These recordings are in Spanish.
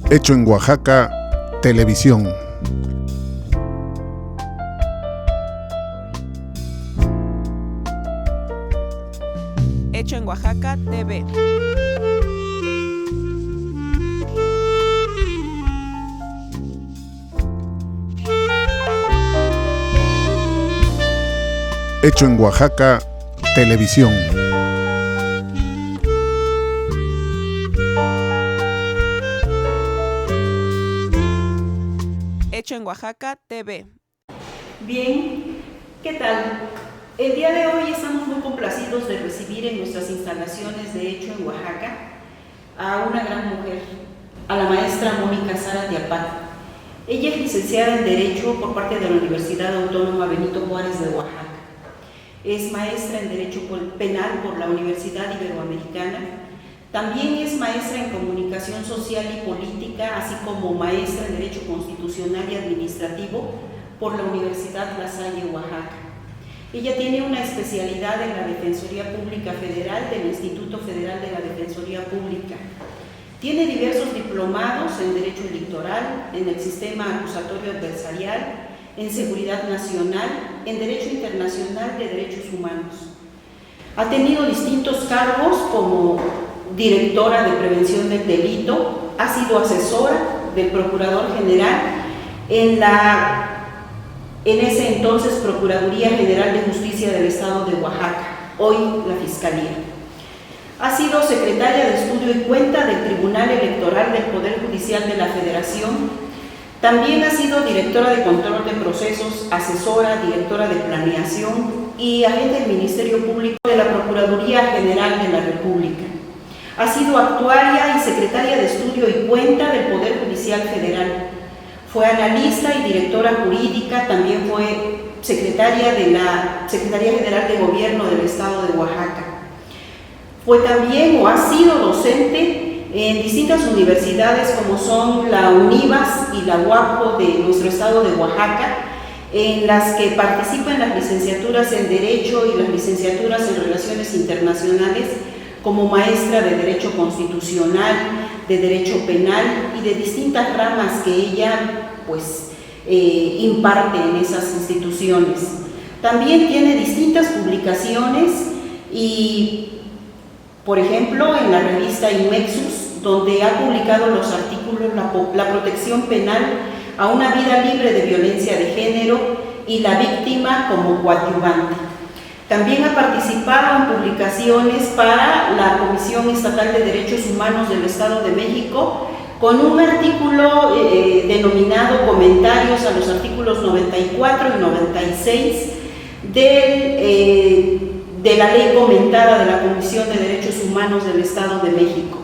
Hecho en Oaxaca, Televisión. Hecho en Oaxaca, TV. Hecho en Oaxaca, Televisión. Hecho en Oaxaca, TV. Bien, ¿qué tal? El día de hoy estamos muy complacidos de recibir en nuestras instalaciones de Hecho en Oaxaca a una gran mujer, a la maestra Mónica Sara Diapat. Ella es licenciada en Derecho por parte de la Universidad Autónoma Benito Juárez de Oaxaca. Es maestra en Derecho Penal por la Universidad Iberoamericana. También es maestra en Comunicación Social y Política, así como maestra en Derecho Constitucional y Administrativo por la Universidad La Salle, Oaxaca. Ella tiene una especialidad en la Defensoría Pública Federal del Instituto Federal de la Defensoría Pública. Tiene diversos diplomados en Derecho Electoral, en el Sistema Acusatorio Adversarial, en Seguridad Nacional, en Derecho Internacional de Derechos Humanos. Ha tenido distintos cargos como directora de Prevención del Delito, ha sido asesora del Procurador General en ese entonces Procuraduría General de Justicia del Estado de Oaxaca, hoy la Fiscalía. Ha sido secretaria de Estudio y Cuenta del Tribunal Electoral del Poder Judicial de la Federación. También ha sido directora de Control de Procesos, asesora, directora de Planeación y agente del Ministerio Público de la Procuraduría General de la República. Ha sido actuaria y secretaria de Estudio y Cuenta del Poder Judicial Federal. Fue analista y directora jurídica, también fue secretaria de la Secretaría General de Gobierno del Estado de Oaxaca. Fue también o ha sido docente en distintas universidades como son la UNIVAS y la UAPO de nuestro estado de Oaxaca, en las que participa en las licenciaturas en Derecho y las licenciaturas en Relaciones Internacionales como maestra de Derecho Constitucional, de Derecho Penal y de distintas ramas que ella imparte en esas instituciones. También tiene distintas publicaciones y, por ejemplo, en la revista Inmexus, donde ha publicado los artículos La protección penal a una vida libre de violencia de género y la víctima como coadyuvante. También ha participado en publicaciones para la Comisión Estatal de Derechos Humanos del Estado de México, con un artículo denominado Comentarios a los artículos 94 y 96 de la ley comentada de la Comisión de Derechos Humanos del Estado de México.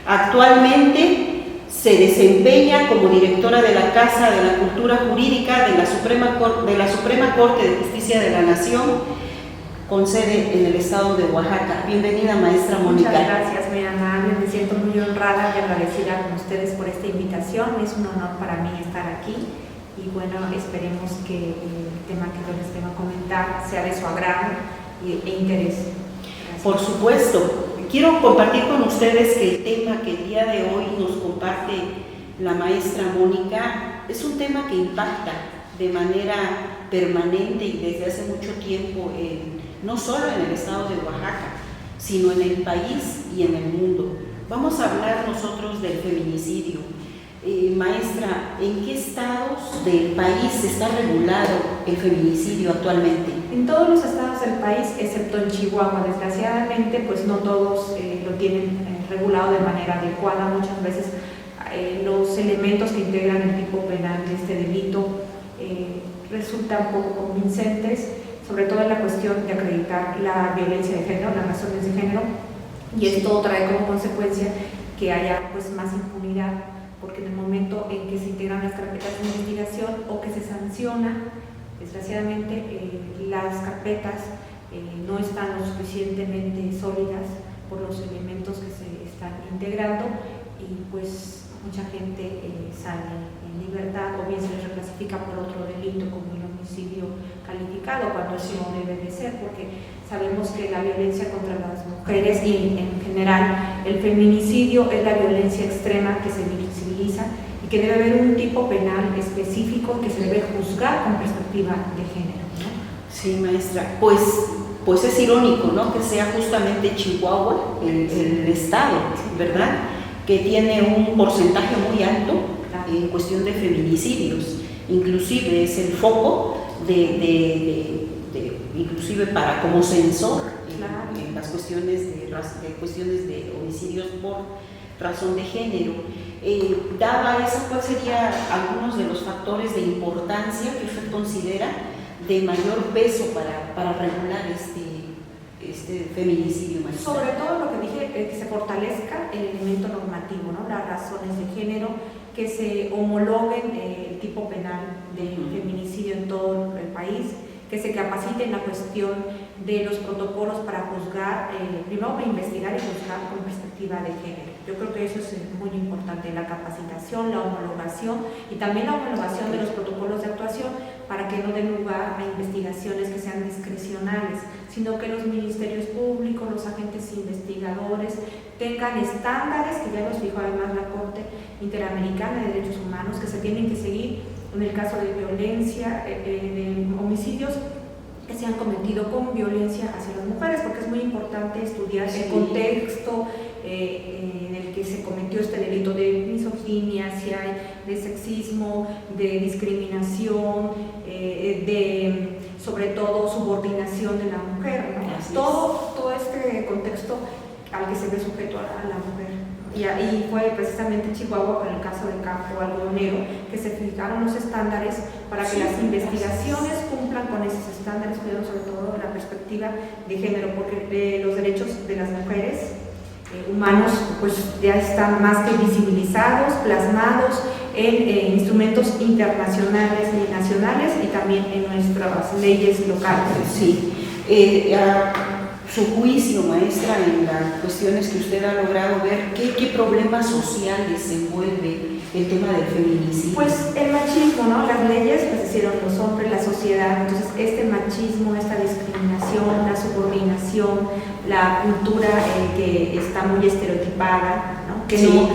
Actualmente se desempeña como directora de la Casa de la Cultura Jurídica de la Suprema Corte de Justicia de la Nación, con sede en el estado de Oaxaca. Bienvenida, maestra Mónica. Muchas gracias, muy amable. Me siento muy honrada y agradecida con ustedes por esta invitación. Es un honor para mí estar aquí y bueno, esperemos que el tema que yo les vengo a comentar sea de su agrado e interés. Gracias. Por supuesto. Quiero compartir con ustedes que el tema que el día de hoy nos comparte la maestra Mónica es un tema que impacta de manera permanente y desde hace mucho tiempo no solo en el estado de Oaxaca, sino en el país y en el mundo. Vamos a hablar nosotros del feminicidio. Maestra, ¿en qué estados del país está regulado el feminicidio actualmente? En todos los estados del país, excepto en Chihuahua. Desgraciadamente, pues no todos lo tienen regulado de manera adecuada. Muchas veces los elementos que integran el tipo penal de este delito resultan poco convincentes, sobre todo en la cuestión de acreditar la violencia de género, las razones de género, y esto trae como consecuencia que haya pues más impunidad, porque en el momento en que se integran las carpetas de investigación o que se sanciona, desgraciadamente las carpetas no están lo suficientemente sólidas por los elementos que se están integrando y pues mucha gente sale en libertad o bien se les reclasifica por otro delito como el homicidio calificado, cuando eso no debe de ser, porque sabemos que la violencia contra las mujeres y en general el feminicidio es la violencia extrema que se visibiliza y que debe haber un tipo penal específico que se debe juzgar con perspectiva de género, ¿no? Sí, maestra, pues es irónico, ¿no?, que sea justamente Chihuahua el estado, ¿verdad?, que tiene un porcentaje muy alto en cuestión de feminicidios. Inclusive es el foco inclusive para como censor en las cuestiones de homicidios por razón de género. Dada eso, ¿cuáles serían algunos de los factores de importancia que usted considera de mayor peso para regular este feminicidio, maestra? Sobre todo lo que dije, que se fortalezca el elemento normativo, ¿no?, las razones de género, que se homologuen el tipo penal de feminicidio en todo el país, que se capacite en la cuestión de los protocolos para juzgar, primero para investigar y juzgar con perspectiva de género. Yo creo que eso es muy importante, la capacitación, la homologación y también la homologación de los protocolos de actuación para que no den lugar a investigaciones que sean discrecionales, sino que los ministerios públicos, los agentes investigadores tengan estándares que ya los fijó además la Corte Interamericana de Derechos Humanos, que se tienen que seguir en el caso de violencia, de homicidios que se han cometido con violencia hacia las mujeres, porque es muy importante estudiar el contexto en el que se cometió este delito de misoginia, si hay de sexismo, de discriminación, de sobre todo subordinación de la mujer, ¿no? Todo este contexto al que se ve sujeto a la mujer. Y ahí fue precisamente Chihuahua, con el caso del campo algodonero, que se fijaron los estándares para que las investigaciones cumplan con esos estándares, cuidando sobre todo la perspectiva de género, porque los derechos de las mujeres humanos pues ya están más que visibilizados, plasmados en instrumentos internacionales y nacionales y también en nuestras leyes locales. Sí. Su juicio, maestra, en las cuestiones que usted ha logrado ver, ¿qué problemas sociales envuelve el tema del feminicidio? Pues el machismo, ¿no? Las leyes pues hicieron los hombres, la sociedad, entonces este machismo, esta discriminación, la subordinación, la cultura que está muy estereotipada, ¿no?, que no,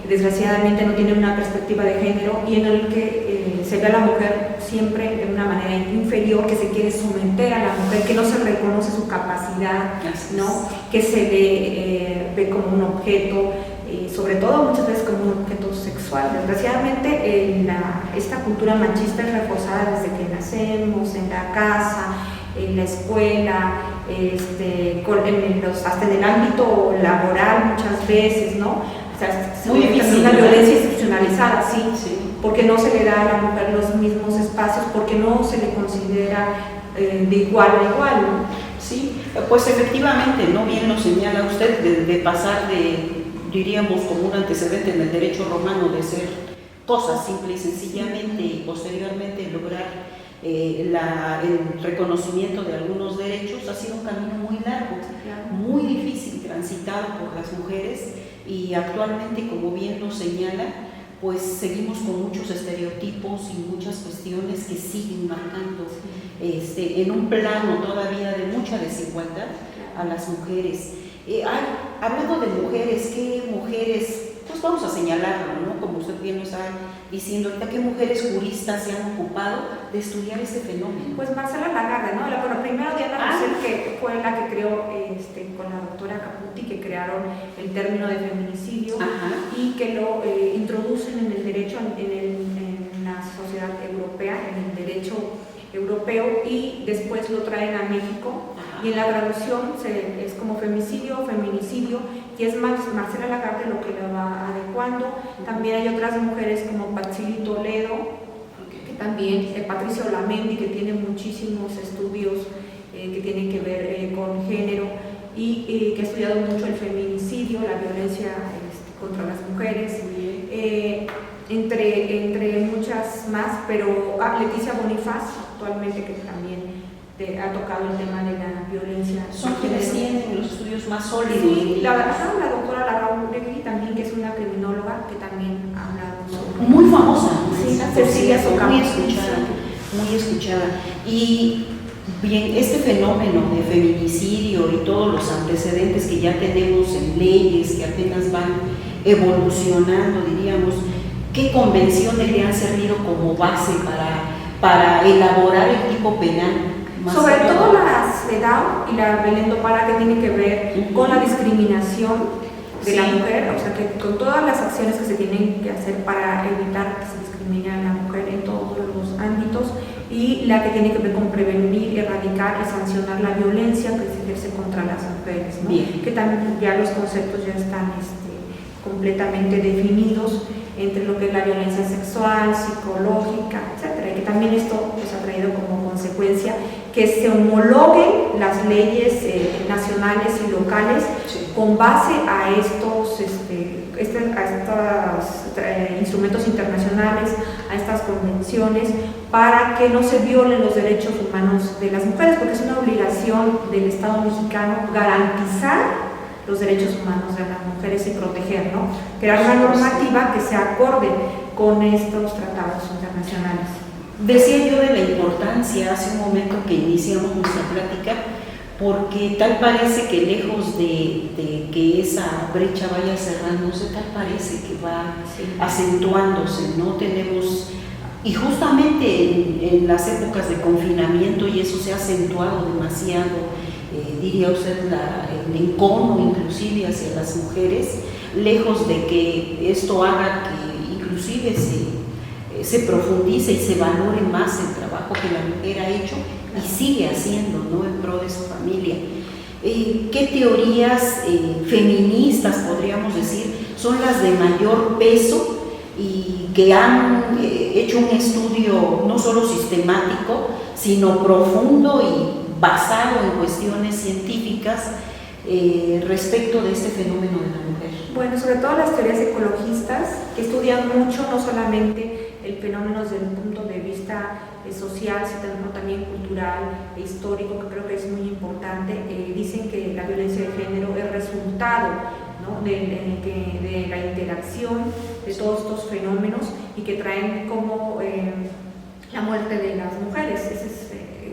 desgraciadamente no tiene una perspectiva de género y en el que se ve a la mujer siempre de una manera inferior, que se quiere someter a la mujer, que no se reconoce su capacidad, ¿no?, que se ve como un objeto, sobre todo muchas veces como un objeto sexual. Desgraciadamente esta cultura machista es reforzada desde que nacemos, en la casa, en la escuela, hasta en el ámbito laboral muchas veces, ¿no? O sea, muy difícil, una violencia institucionalizada, sí, porque no se le da a la mujer los mismos espacios, porque no se le considera de igual a igual, ¿no? Sí, pues efectivamente, ¿no?, bien lo señala usted, de pasar diríamos, como un antecedente en el derecho romano, de ser cosas simple y sencillamente y posteriormente lograr el reconocimiento de algunos derechos, ha sido un camino muy largo, muy difícil, transitado por las mujeres, y actualmente, como bien lo señala, pues seguimos con muchos estereotipos y muchas cuestiones que siguen marcando en un plano todavía de mucha desigualdad a las mujeres. Hablando de mujeres, ¿qué mujeres, pues vamos a señalarlo, ¿no?, como usted bien lo está diciendo ahorita, qué mujeres juristas se han ocupado de estudiar este fenómeno? Pues Marcela Lagarde, ¿no? Bueno, primero Diana Rosell, que fue la que creó con la doctora Caputi, que crearon el término de feminicidio. Ajá. Y que lo introducen en el derecho, en la sociedad europea, en el derecho europeo, y después lo traen a México. Ajá. Y en la traducción es como femicidio, feminicidio, y es Marcela Lagarde lo que lo va adecuando. También hay otras mujeres como Patsili Toledo, que también, Patricia Olamendi, que tiene muchísimos estudios que tienen que ver con género, y que ha estudiado mucho el feminicidio, la violencia contra las mujeres, entre muchas más, pero Leticia Bonifaz, actualmente, que también ha tocado el tema de la violencia. Son quienes tienen los estudios más sólidos. Sí, la doctora Lara Uregui también, que es una criminóloga, que también ha hablado sobre... Muy famosa. Sí, Cecilia Socavón. Muy escuchada. Y bien, este fenómeno de feminicidio y todos los antecedentes que ya tenemos en leyes que apenas van evolucionando, diríamos, ¿Qué convenciones le han servido como base para elaborar el tipo penal? Sobre todo la CEDAW y la Belén do Pará, que tiene que ver con la discriminación de la mujer, o sea, que con todas las acciones que se tienen que hacer para evitar que se discrimine a la mujer en todos los ámbitos, y la que tiene que ver con prevenir, erradicar y sancionar la violencia que se ejerce contra las mujeres, ¿no? Que también ya los conceptos ya están completamente definidos entre lo que es la violencia sexual, psicológica, etcétera, y que también esto pues, ha traído como consecuencia que se homologuen las leyes nacionales y locales con base a estos instrumentos internacionales, a estas convenciones, para que no se violen los derechos humanos de las mujeres, porque es una obligación del Estado mexicano garantizar los derechos humanos de las mujeres y proteger, ¿no? Crear una normativa que se acorde con estos tratados internacionales. Decía yo de la importancia hace un momento que iniciamos nuestra plática, porque tal parece que lejos de que esa brecha vaya cerrándose, tal parece que va acentuándose, ¿no? Tenemos, y justamente en las épocas de confinamiento, y eso se ha acentuado demasiado, diría usted, el encono inclusive hacia las mujeres, lejos de que esto haga que inclusive se profundice y se valore más el trabajo que la mujer ha hecho y sigue haciendo, ¿no?, en pro de su familia. ¿Qué teorías feministas, podríamos decir, son las de mayor peso y que han hecho un estudio no solo sistemático, sino profundo y basado en cuestiones científicas respecto de este fenómeno de la mujer? Bueno, sobre todo las teorías ecologistas, que estudian mucho no solamente el fenómeno desde un punto de vista social, sino también cultural e histórico, que creo que es muy importante. Dicen que la violencia de género es resultado, ¿no?, de la interacción de todos estos fenómenos y que traen como la muerte de las mujeres,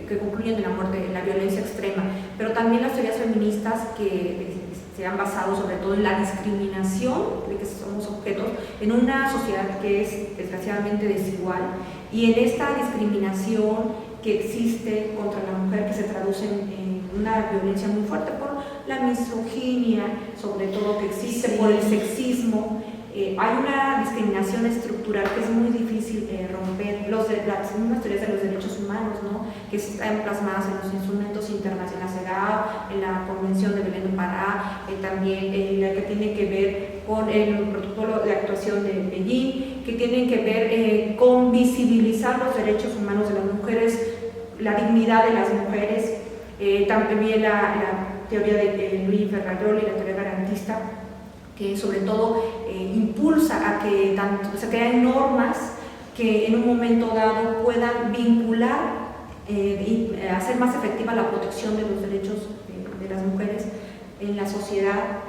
que concluyen en la muerte, en la violencia extrema, pero también las teorías feministas que se han basado sobre todo en la discriminación de que somos objetos en una sociedad que es desgraciadamente desigual, y en esta discriminación que existe contra la mujer, que se traduce en una violencia muy fuerte por la misoginia, sobre todo que existe por el sexismo. Hay una discriminación estructural que es muy difícil romper. Las mismas teorías de los derechos humanos, ¿no?, que están plasmadas en los instrumentos internacionales, en la Convención de Belén do Pará, también la que tiene que ver con el protocolo de actuación de Beijing, que tienen que ver con visibilizar los derechos humanos de las mujeres, la dignidad de las mujeres, también la teoría de Luis Ferrayol y la teoría garantista, que sobre todo impulsa a que se creen normas que en un momento dado puedan vincular y hacer más efectiva la protección de los derechos de las mujeres en la sociedad,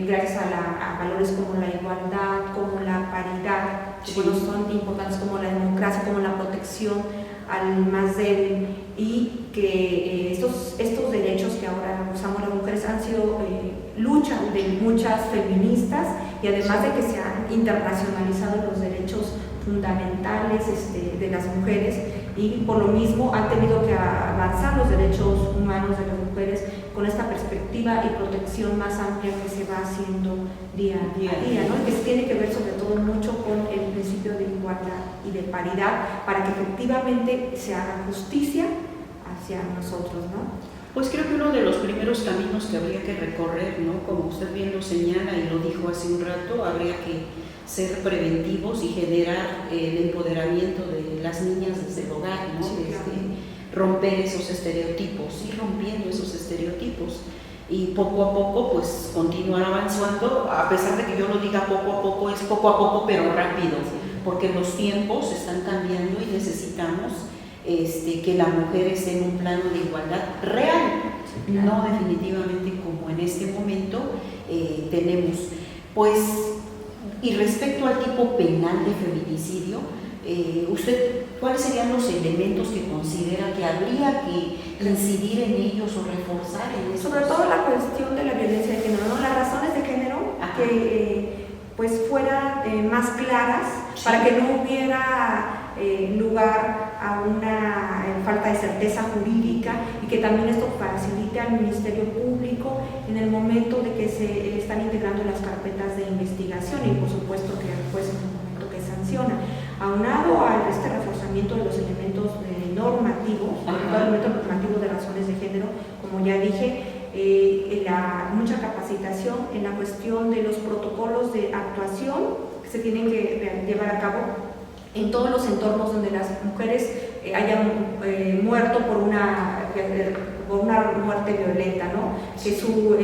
gracias a valores como la igualdad, como la paridad, que bueno, son importantes, como la democracia, como la protección al más débil, y que estos derechos que ahora usamos las mujeres han sido lucha de muchas feministas, y además de que se han internacionalizado los derechos fundamentales de las mujeres, y por lo mismo han tenido que avanzar los derechos humanos de las mujeres con esta perspectiva y protección más amplia que se va haciendo día a día, ¿no? Que tiene que ver sobre todo mucho con el principio de igualdad y de paridad, para que efectivamente se haga justicia hacia nosotros, ¿no? Pues creo que uno de los primeros caminos que habría que recorrer, ¿no?, como usted bien lo señala y lo dijo hace un rato, habría que ser preventivos y generar el empoderamiento de las niñas desde el hogar, ¿no? Romper esos estereotipos, ir rompiendo esos estereotipos, y poco a poco pues continuar avanzando, a pesar de que yo lo diga poco a poco, es poco a poco pero rápido, porque los tiempos están cambiando y necesitamos que la mujer esté en un plano de igualdad real, no definitivamente como en este momento tenemos. Pues, y respecto al tipo penal de feminicidio, ¿usted cuáles serían los elementos que considera que habría que incidir en ellos o reforzar en eso? Sobre todo la cuestión de la violencia de género, ¿no? Las razones de género que pues fueran más claras para que no hubiera lugar a una falta de certeza jurídica y que también esto facilite al Ministerio Público en el momento de que se están integrando las carpetas de investigación y por supuesto que al juez en el momento que sanciona. Aunado a este reforzamiento de los elementos normativos, el elemento normativo de razones de género, como ya dije, mucha capacitación en la cuestión de los protocolos de actuación que se tienen que llevar a cabo en todos los entornos donde las mujeres hayan muerto por una muerte violenta, ¿no? Que su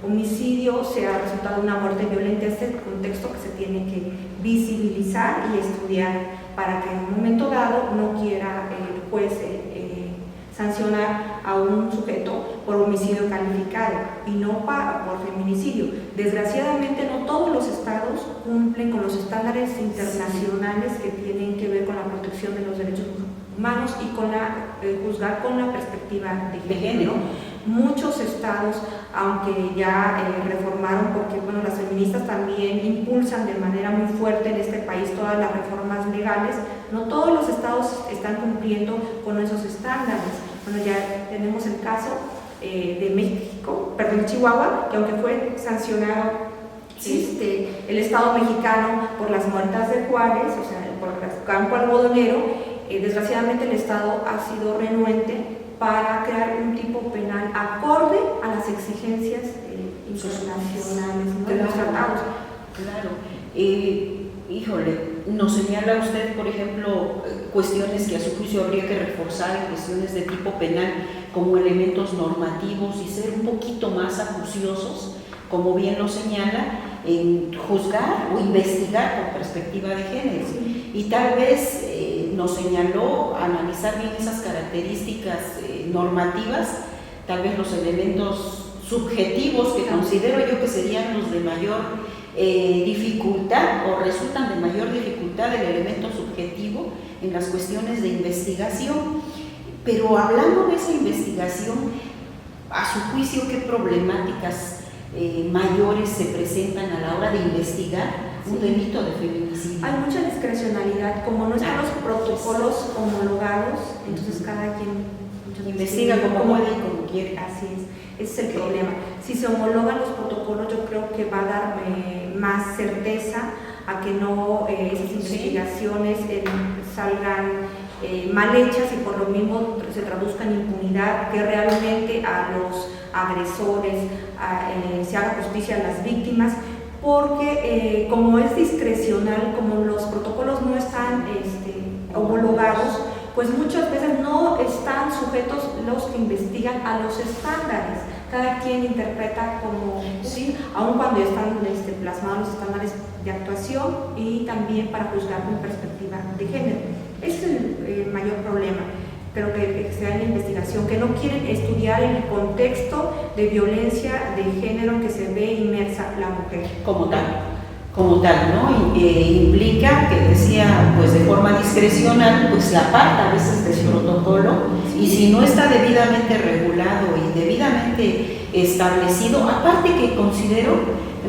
homicidio sea resultado de una muerte violenta. Este es el contexto que se tiene que visibilizar y estudiar para que en un momento dado no quiera el juez sancionar a un sujeto por homicidio calificado y no por feminicidio. Desgraciadamente no todos los estados cumplen con los estándares internacionales que tienen que ver con la protección de los derechos humanos y con juzgar con la perspectiva de género. Muchos estados, aunque ya reformaron, porque bueno, las feministas también impulsan de manera muy fuerte en este país todas las reformas legales, no todos los estados están cumpliendo con esos estándares. Bueno, ya tenemos el caso de Chihuahua, que aunque fue sancionado el Estado mexicano por las muertas de Juárez, o sea, por el campo algodonero, desgraciadamente el Estado ha sido renuente para crear un tipo penal acorde a las exigencias internacionales, ¿no? De los tratados. Claro. Híjole, nos señala usted, por ejemplo, cuestiones que a su juicio habría que reforzar en cuestiones de tipo penal como elementos normativos y ser un poquito más acuciosos, como bien lo señala, en juzgar o investigar con perspectiva de género. Sí. Y tal vez nos señaló analizar bien esas características normativas, tal vez los elementos subjetivos que considero yo que serían los de mayor dificultad o resultan de mayor dificultad el elemento subjetivo en las cuestiones de investigación. Pero hablando de esa investigación, a su juicio, ¿qué problemáticas mayores se presentan a la hora de investigar un delito de feminicidio? Hay mucha discrecionalidad, como no están los protocolos homologados, entonces cada quien investiga como puede y como quiere. Así es, ese es el problema. Si se homologan los protocolos, yo creo que va a dar más certeza a que no esas investigaciones salgan mal hechas y por lo mismo se traduzca en impunidad, que realmente a los agresores se haga justicia a las víctimas, porque como es discrecional, como los protocolos no están homologados, pues muchas veces no están sujetos los que investigan a los estándares. Cada quien interpreta como sí, aun cuando están plasmados los estándares de actuación y también para juzgar con perspectiva de género. Ese es el mayor problema. Creo que sea en la investigación, que no quieren estudiar el contexto de violencia de género en que se ve inmersa la mujer. Como tal, ¿no? Implica que decía, pues de forma discrecional, pues se aparta a veces del protocolo, y si no está debidamente regulado y debidamente establecido, aparte que considero,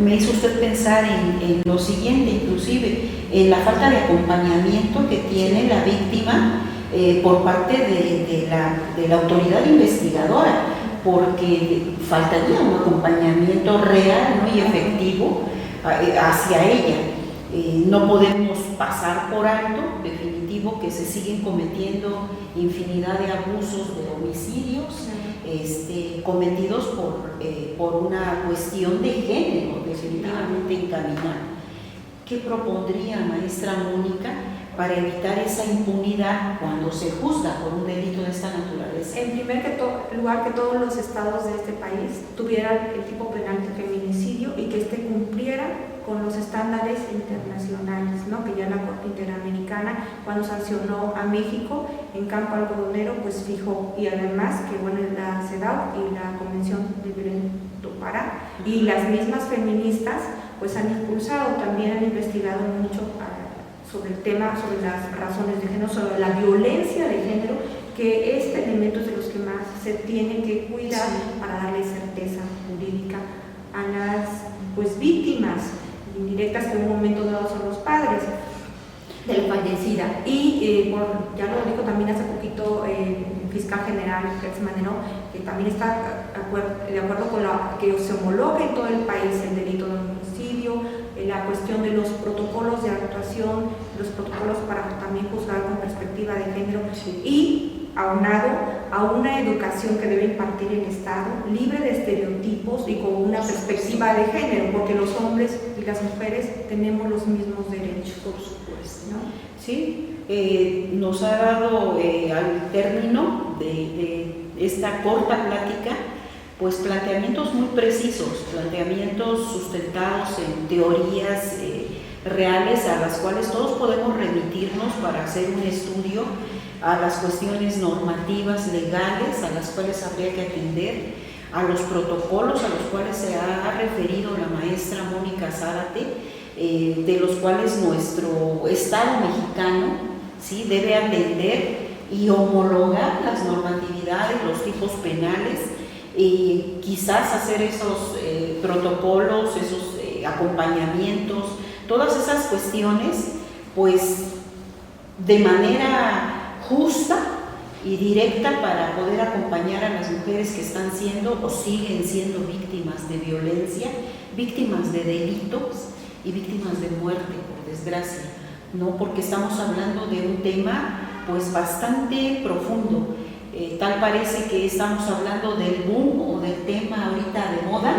me hizo usted pensar en lo siguiente, inclusive, en la falta de acompañamiento que tiene la víctima por parte de la autoridad investigadora, porque faltaría un acompañamiento real, ¿no? Y efectivo hacia ella. No podemos pasar por alto, definitivo, que se siguen cometiendo infinidad de abusos, de homicidios cometidos por una cuestión de género definitivamente encaminada. ¿Qué propondría, maestra Mónica, para evitar esa impunidad cuando se juzga por un delito de esta naturaleza? En primer lugar, que todos los estados de este país tuvieran el tipo penal de feminicidio y que cumpliera con los estándares internacionales, ¿no? Que ya la Corte Interamericana, cuando sancionó a México en campo algodonero, pues fijó, y además que bueno, la CEDAW y la Convención de Belén do Pará y las mismas feministas pues han impulsado, también han investigado mucho sobre el tema, sobre las razones de género, sobre la violencia de género, que elemento es de los que más se tiene que cuidar para darle certeza jurídica a las víctimas indirectas, que en un momento dado son los padres. de la fallecida. Y ya lo dijo también hace poquito el fiscal general Gertz Manero, que también está de acuerdo con que se homologue en todo el país el delito de homicidio, la cuestión de los protocolos de actuación, los protocolos para también juzgar con perspectiva de género, y aunado a una educación que debe impartir el Estado, libre de estereotipos y con una perspectiva de género, porque los hombres y las mujeres tenemos los mismos derechos. Por supuesto, ¿no? Sí, nos ha dado al término de esta corta plática, pues planteamientos muy precisos, planteamientos sustentados en teorías reales a las cuales todos podemos remitirnos para hacer un estudio a las cuestiones normativas, legales, a las cuales habría que atender, a los protocolos a los cuales se ha referido la maestra Mónica Zárate, de los cuales nuestro Estado mexicano, ¿sí?, debe atender y homologar las normatividades, los tipos penales, y quizás hacer esos protocolos, esos acompañamientos, todas esas cuestiones, pues de manera justa y directa para poder acompañar a las mujeres que están siendo o siguen siendo víctimas de violencia, víctimas de delitos y víctimas de muerte, por desgracia, ¿no? Porque estamos hablando de un tema pues bastante profundo. Tal parece que estamos hablando del boom o del tema ahorita de moda,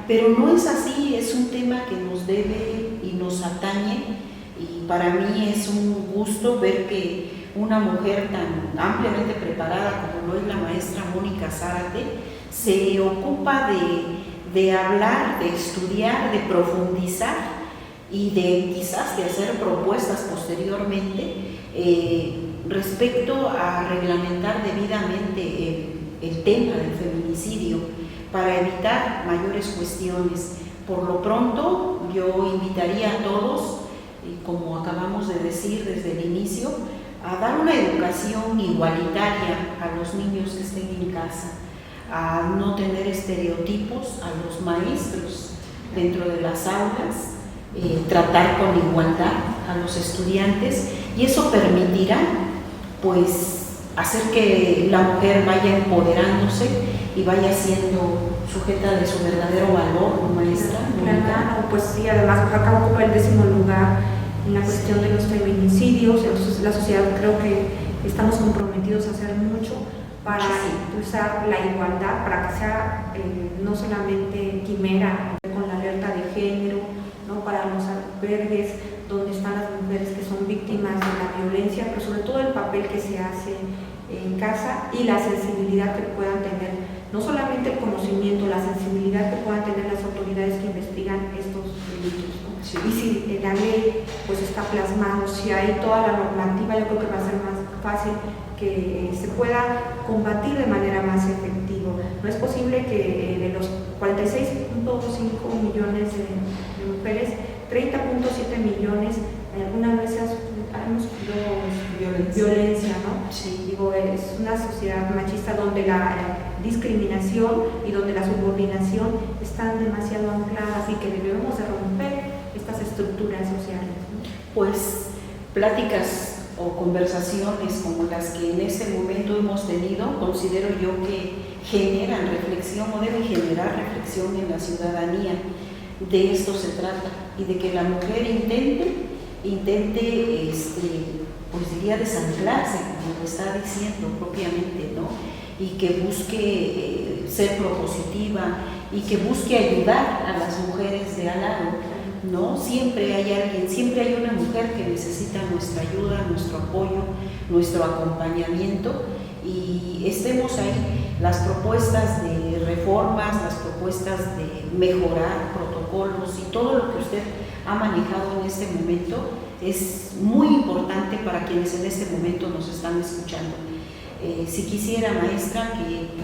pero no es así, es un tema que nos debe y nos atañe, y para mí es un gusto ver que una mujer tan ampliamente preparada como lo es la maestra Mónica Zárate se ocupa de hablar, de estudiar, de profundizar y de quizás de hacer propuestas posteriormente respecto a reglamentar debidamente el tema del feminicidio para evitar mayores cuestiones. Por lo pronto, yo invitaría a todos, como acabamos de decir desde el inicio, a dar una educación igualitaria a los niños que estén en casa, a no tener estereotipos, a los maestros dentro de las aulas, tratar con igualdad a los estudiantes, y eso permitirá pues hacer que la mujer vaya empoderándose y vaya siendo sujeta de su verdadero valor, maestra. Claro, pues sí, además Oaxaca ocupa el 10º lugar en la cuestión de los feminicidios. La sociedad, creo que estamos comprometidos a hacer mucho para impulsar la igualdad, para que sea no solamente quimera con la alerta de género, ¿no?, para los albergues donde están las mujeres que son víctimas de la violencia, pero sobre todo el papel que se hace en casa y la sensibilidad que puedan tener, no solamente el conocimiento, la sensibilidad que puedan tener las autoridades que investigan estos delitos, ¿no? Sí. Y si la ley pues está plasmado, si hay toda la normativa, yo creo que va a ser más fácil que se pueda combatir de manera más efectiva. No es posible que de los 46.5 millones de mujeres, 30.7 millones alguna vez hemos sufrido violencia, ¿no? Sí. Digo, es una sociedad machista donde la discriminación y donde la subordinación están demasiado ancladas y que debemos de romper estas estructuras sociales, ¿no? Pues pláticas o conversaciones como las que en este momento hemos tenido, considero yo que generan reflexión o deben generar reflexión en la ciudadanía. De esto se trata, y de que la mujer intente pues diría desanclarse, como lo está diciendo propiamente, ¿no? Y que busque ser propositiva y que busque ayudar a las mujeres de al lado, ¿no? Siempre hay alguien, siempre hay una mujer que necesita nuestra ayuda, nuestro apoyo, nuestro acompañamiento, y estemos ahí. Las propuestas de reformas, las propuestas de mejorar protocolos y todo lo que usted ha manejado en este momento es muy importante para quienes en este momento nos están escuchando. Si quisiera, maestra,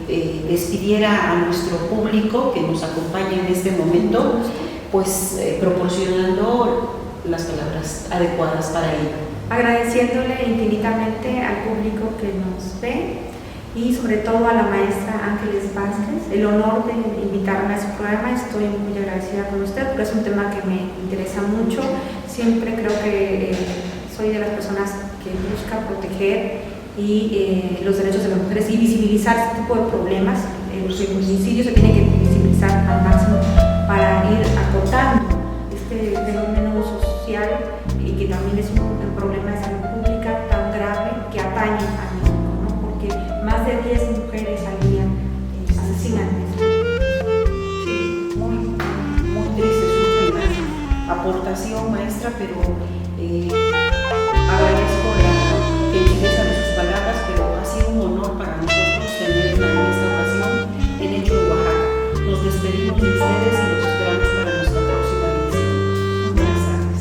que despidiera a nuestro público que nos acompaña en este momento, pues proporcionando las palabras adecuadas para ello. Agradeciéndole infinitamente al público que nos ve y sobre todo a la maestra Ángeles Vázquez, el honor de invitarme a su programa. Estoy muy agradecida con usted porque es un tema que me interesa mucho. Siempre creo que soy de las personas que busca proteger los derechos de las mujeres y visibilizar este tipo de problemas. Los feminicidios se tienen que visibilizar al máximo para ir acotando este fenómeno social y que también es un problema de salud pública tan grave que atañe a México, ¿no? Porque más de 10 mujeres al día asesinan. Sí, muy triste su primera aportación, maestra, pero agradezco la gentileza de sus palabras, pero ha sido un honor para nosotros tenerla en esta ocasión en Hecho en Oaxaca. Nos despedimos de ustedes y los esperamos para nuestra próxima edición. Buenas tardes.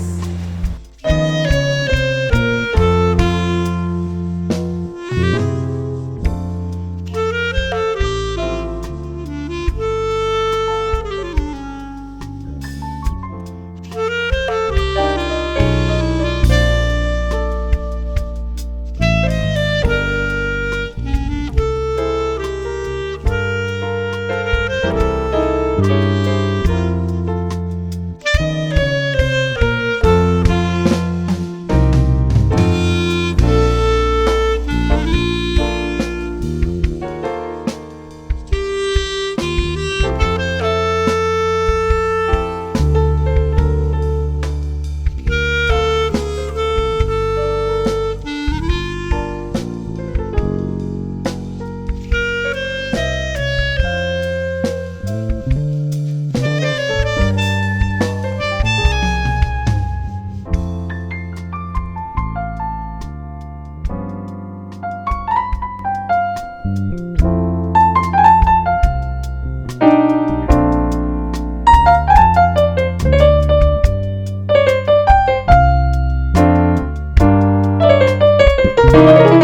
Thank you.